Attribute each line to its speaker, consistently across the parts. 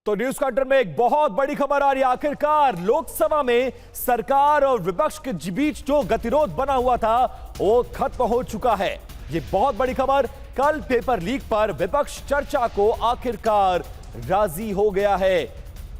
Speaker 1: तो news counter में एक बहुत बड़ी खबर आ रही है। आखिरकार लोकसभा में सरकार और विपक्ष के बीच जो गतिरोध बना हुआ था वो खत्म हो चुका है। ये बहुत बड़ी खबर। कल पेपर लीक पर विपक्ष चर्चा को आखिरकार राजी हो गया है।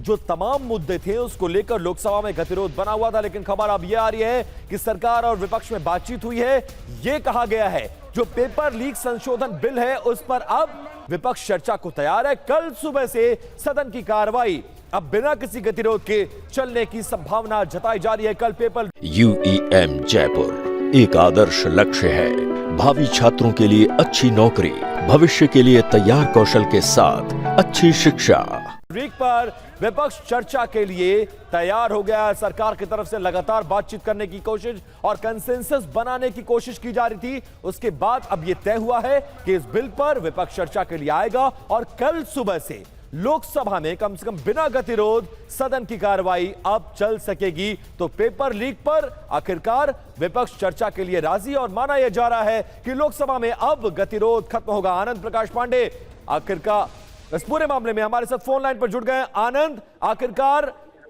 Speaker 1: जो तमाम मुद्दे थे उसको लेकर लोकसभा में गतिरोध बना हुआ था, लेकिन खबर अब यह आ रही है कि सरकार और विपक्ष में बातचीत हुई है। यह कहा गया है जो पेपर लीक संशोधन बिल है उस पर अब विपक्ष चर्चा को तैयार है। कल सुबह से सदन की कार्रवाई अब बिना किसी गतिरोध के चलने की संभावना जताई जा रही है। कल पेपर
Speaker 2: UEM जयपुर एक आदर्श लक्ष्य है। भावी छात्रों के लिए अच्छी नौकरी, भविष्य के लिए तैयार कौशल के साथ अच्छी शिक्षा।
Speaker 1: लीक पर विपक्ष चर्चा के लिए तैयार हो गया है। सरकार की तरफ से लगातार बातचीत करने की कोशिश और कंसेंसस बनाने की कोशिश की जा रही थी। उसके बाद अब यह तय हुआ है कि इस बिल पर विपक्ष चर्चा के लिए आएगा और कल सुबह से लोकसभा में कम से कम बिना गतिरोध सदन की कार्रवाई अब चल सकेगी। तो पेपर लीक पर आखिरकार विपक्ष चर्चा के लिए राजी और माना यह जा रहा है कि लोकसभा में अब गतिरोध खत्म होगा। आनंद प्रकाश पांडे आखिरकार इस पूरे मामले में हमारे साथ फोन लाइन पर जुड़ गए। आनंद, आखिरकार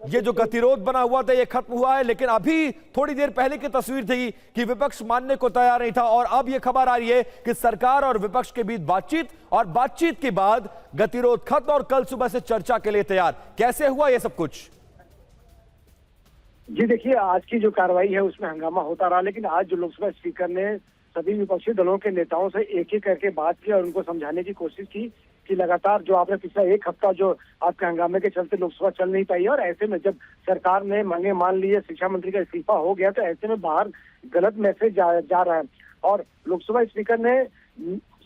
Speaker 1: ये जो गतिरोध बना हुआ था ये खत्म हुआ है, लेकिन अभी थोड़ी देर पहले की तस्वीर थी कि विपक्ष मानने को तैयार नहीं था और अब ये खबर आ रही है कि सरकार और विपक्ष के बीच बातचीत और बातचीत के बाद गतिरोध खत्म और कल सुबह से चर्चा के लिए तैयार। कैसे हुआ ये सब कुछ?
Speaker 3: जी देखिए, आज की जो कार्रवाई है उसमें हंगामा होता रहा, लेकिन आज जो लोकसभा स्पीकर ने सभी विपक्षी दलों के नेताओं से एक एक करके बात की और उनको समझाने की कोशिश की कि लगातार जो आपने पिछला एक हफ्ता जो आपके हंगामे के चलते लोकसभा चल नहीं पाई है और ऐसे में जब सरकार ने मांगे मान ली है, शिक्षा मंत्री का इस्तीफा हो गया, तो ऐसे में बाहर गलत मैसेज जा रहा है। और लोकसभा स्पीकर ने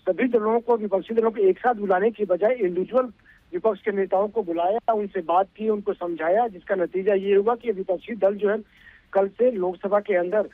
Speaker 3: सभी दलों को, विपक्षी दलों को एक साथ बुलाने की बजाय इंडिविजुअल विपक्ष के नेताओं को बुलाया, उनसे बात की, उनको समझाया, जिसका नतीजा ये हुआ कि विपक्षी दल जो है कल से लोकसभा के अंदर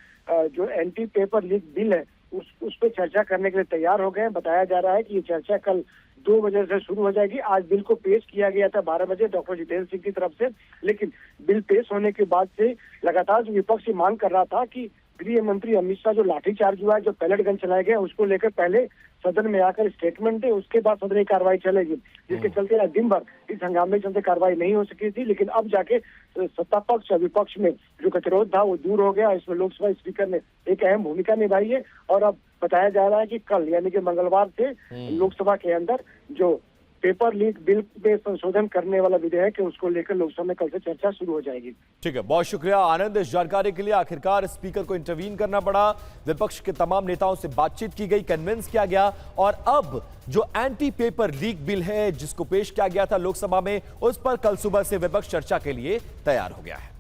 Speaker 3: जो एंटी पेपर लीक बिल है उस पर चर्चा करने के लिए तैयार हो गए। बताया जा रहा है कि ये चर्चा कल 2 बजे से शुरू हो जाएगी। आज बिल को पेश किया गया था 12 बजे डॉक्टर जितेंद्र सिंह की तरफ से, लेकिन बिल पेश होने के बाद से लगातार जो विपक्ष मांग कर रहा था कि गृह मंत्री अमित शाह जो लाठीचार्ज हुआ है, जो पैलेट गन चलाए गए, उसको लेकर पहले सदन में आकर स्टेटमेंट दे, उसके बाद सदन की कार्रवाई चलेगी, जिसके चलते आज दिन भर इस हंगामे के चलते कार्रवाई नहीं हो सकी थी। लेकिन अब जाके सत्ता पक्ष और विपक्ष में जो गतिरोध था वो दूर हो गया। इसमें लोकसभा स्पीकर ने एक अहम भूमिका निभाई है और अब बताया जा रहा है कि कल यानी कि मंगलवार से लोकसभा के अंदर जो पेपर लीक बिल पे संशोधन करने वाला विधेयक है उसको लेकर लोकसभा में कल से चर्चा शुरू हो जाएगी।
Speaker 1: ठीक है, बहुत शुक्रिया आनंद इस जानकारी के लिए। आखिरकार स्पीकर को इंटरवीन करना पड़ा, विपक्ष के तमाम नेताओं से बातचीत की गई, कन्विंस किया गया और अब जो एंटी पेपर लीक बिल है जिसको पेश किया गया था लोकसभा में, उस पर कल सुबह से विपक्ष चर्चा के लिए तैयार हो गया है।